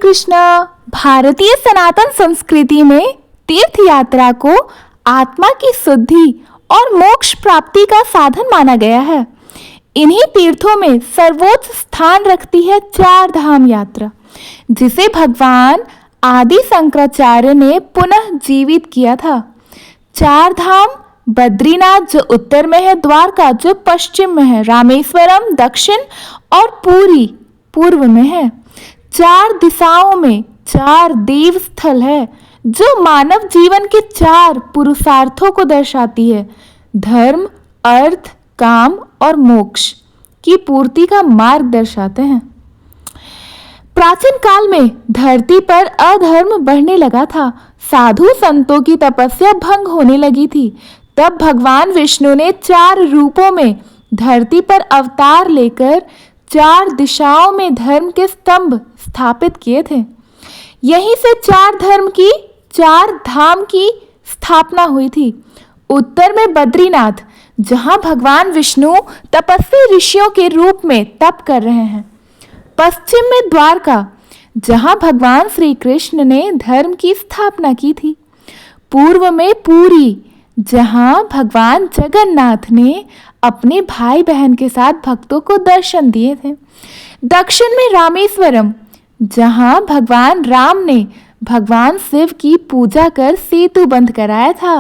कृष्ण। भारतीय सनातन संस्कृति में तीर्थ यात्रा को आत्मा की शुद्धि और मोक्ष प्राप्ति का साधन माना गया है। इन्हीं तीर्थों में सर्वोच्च स्थान रखती है चार धाम यात्रा, जिसे भगवान आदि शंकराचार्य ने पुनः जीवित किया था। चार धाम बद्रीनाथ जो उत्तर में है, द्वारका जो पश्चिम में है, रामेश्वरम दक्षिण और पुरी पूर्व में है। चार दिशाओं में चार देव स्थल है जो मानव जीवन के चार पुरुषार्थों को दर्शाती है। धर्म, अर्थ, काम और मोक्ष की पूर्ति का मार्ग दर्शाते हैं। प्राचीन काल में धरती पर अधर्म बढ़ने लगा था, साधु संतों की तपस्या भंग होने लगी थी। तब भगवान विष्णु ने चार रूपों में धरती पर अवतार लेकर चार दिशाओं में धर्म के स्तंभ स्थापित किए थे। यहीं से चार धाम की स्थापना हुई थी। उत्तर में बद्रीनाथ, जहां भगवान विष्णु तपस्वी ऋषियों के रूप में तप कर रहे हैं। पश्चिम में द्वारका, जहां भगवान श्री कृष्ण ने धर्म की स्थापना की थी। पूर्व में पुरी, जहां भगवान जगन्नाथ ने अपने भाई बहन के साथ भक्तों को दर्शन दिए थे। दक्षिण में रामेश्वरम, जहां भगवान राम ने भगवान शिव की पूजा कर सेतु बंद कराया था।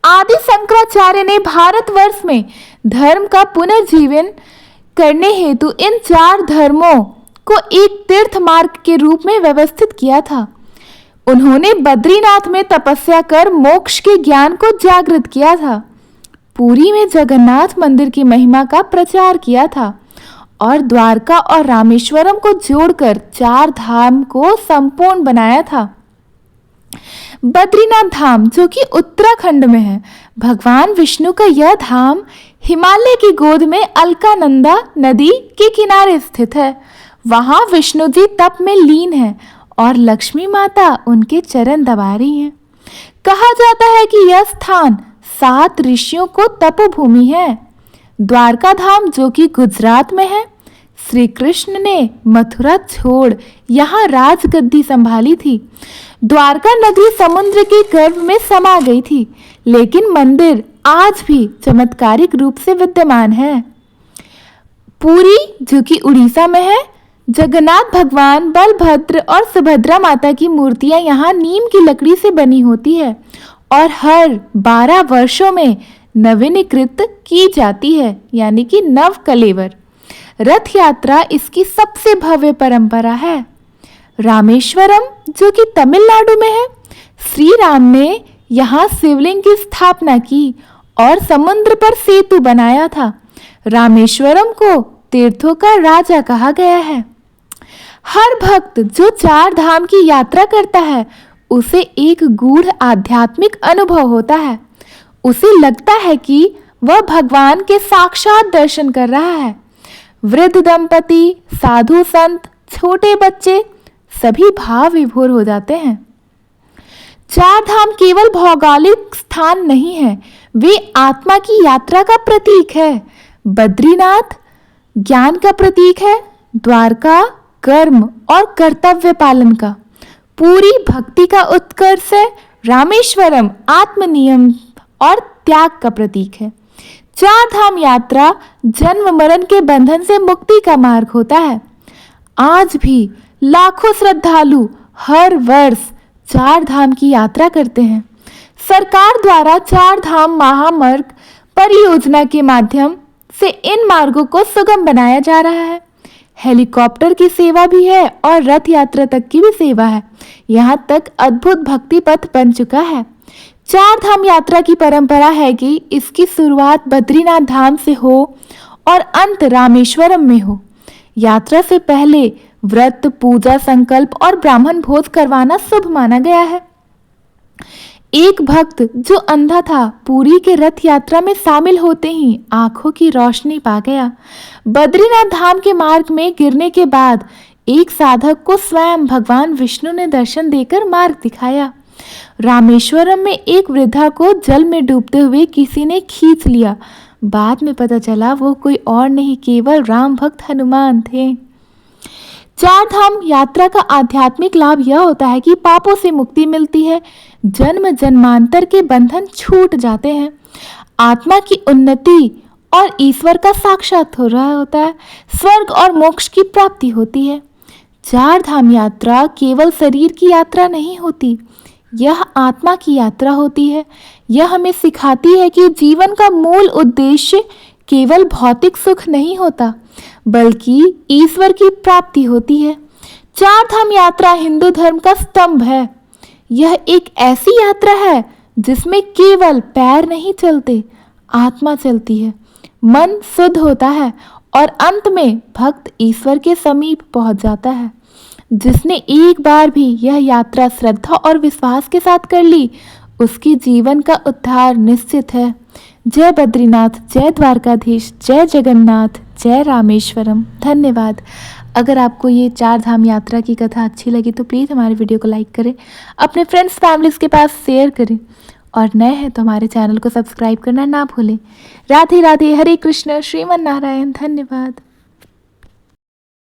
आदि शंकराचार्य ने भारतवर्ष में धर्म का पुनर्जीवन करने हेतु इन चार धर्मों को एक तीर्थ मार्ग के रूप में व्यवस्थित किया था। उन्होंने बद्रीनाथ में तपस्या कर मोक्ष के ज्ञान को जागृत किया था। पुरी में जगन्नाथ मंदिर की महिमा का प्रचार किया था और द्वारका और रामेश्वरम को जोड़कर चार धाम को संपूर्ण बनाया था। बद्रीनाथ धाम जो कि उत्तराखंड में है, भगवान विष्णु का यह धाम हिमालय की गोद में अलकानंदा नदी के किनारे स्थित है। वहां विष्णु जी तप में लीन हैं और लक्ष्मी माता उनके चरण दबा रही हैं। कहा जाता है कि यह स्थान 7 ऋषियों को तपोभूमि है। द्वारका धाम जो कि गुजरात में है, श्री कृष्ण ने मथुरा छोड़ यहाँ राजगद्दी संभाली थी। द्वारका नगरी समुद्र के गर्भ में समा गई थी, लेकिन मंदिर आज भी चमत्कारिक रूप से विद्यमान है। पुरी जो कि उड़ीसा में है, जगन्नाथ भगवान, बलभद्र और सुभद्रा माता की मूर्तियां यहाँ नीम की लकड़ी से बनी होती है और हर 12 वर्षों में नवीनीकृत की जाती है, यानी कि नव कलेवर। रथ यात्रा इसकी सबसे भव्य परंपरा है। रामेश्वरम जो कि तमिलनाडु में है, श्री राम ने यहाँ शिवलिंग की स्थापना की और समुद्र पर सेतु बनाया था। रामेश्वरम को तीर्थों का राजा कहा गया है। हर भक्त जो चार धाम की यात्रा करता है, उसे एक गूढ़ आध्यात्मिक अनुभव होता है। उसे लगता है कि वह भगवान के साक्षात दर्शन कर रहा है। वृद्ध दंपति, साधु संत, छोटे बच्चे सभी भाव विभोर हो जाते हैं। चार धाम केवल भौगोलिक स्थान नहीं है, वे आत्मा की यात्रा का प्रतीक है। बद्रीनाथ ज्ञान का प्रतीक है, द्वारका कर्म और कर्तव्य पालन का, पूरी भक्ति का उत्कर्ष है, रामेश्वरम आत्मनियम और त्याग का प्रतीक है। चार धाम यात्रा जन्म मरण के बंधन से मुक्ति का मार्ग होता है। आज भी लाखों श्रद्धालु हर वर्ष चार धाम की यात्रा करते हैं। सरकार द्वारा चार धाम महामार्ग परियोजना के माध्यम से इन मार्गों को सुगम बनाया जा रहा है। हेलीकॉप्टर की सेवा भी है और रथ यात्रा तक की भी सेवा है। यहाँ तक अद्भुत भक्ति पथ बन चुका है। चार धाम यात्रा की परंपरा है कि इसकी शुरुआत बद्रीनाथ धाम से हो और अंत रामेश्वरम में हो। यात्रा से पहले व्रत, पूजा, संकल्प और ब्राह्मण भोज करवाना शुभ माना गया है। एक भक्त जो अंधा था, पुरी के रथ यात्रा में शामिल होते ही आंखों की रोशनी पा गया। बद्रीनाथ धाम के मार्ग में गिरने के बाद एक साधक को स्वयं भगवान विष्णु ने दर्शन देकर मार्ग दिखाया। रामेश्वरम में एक वृद्धा को जल में डूबते हुए किसी ने खींच लिया। बाद में पता चला वो कोई और नहीं, केवल राम भक्त हनुमान थे। चार धाम यात्रा का आध्यात्मिक लाभ यह होता है कि पापों से मुक्ति मिलती है, जन्म जन्मांतर के बंधन छूट जाते हैं, आत्मा की उन्नति और ईश्वर का साक्षात हो रहा होता है, स्वर्ग और मोक्ष की प्राप्ति होती है। चार धाम यात्रा केवल शरीर की यात्रा नहीं होती, यह आत्मा की यात्रा होती है। यह हमें सिखाती है कि जीवन का मूल उद्देश्य केवल भौतिक सुख नहीं होता, बल्कि ईश्वर की प्राप्ति होती है। चार धाम यात्रा हिंदू धर्म का स्तंभ है। यह एक ऐसी यात्रा है जिसमें केवल पैर नहीं चलते, आत्मा चलती है, मन शुद्ध होता है और अंत में भक्त ईश्वर के समीप पहुंच जाता है। जिसने एक बार भी यह यात्रा श्रद्धा और विश्वास के साथ कर ली, उसके जीवन का उद्धार निश्चित है। जय बद्रीनाथ, जय द्वारकाधीश, जय जगन्नाथ, जय रामेश्वरम। धन्यवाद। अगर आपको ये चार धाम यात्रा की कथा अच्छी लगी तो प्लीज़ हमारे वीडियो को लाइक करें, अपने फ्रेंड्स फैमिलीज़ के पास शेयर करें और नए हैं तो हमारे चैनल को सब्सक्राइब करना ना भूलें। राधे राधे, हरे कृष्ण, श्रीमन नारायण। धन्यवाद।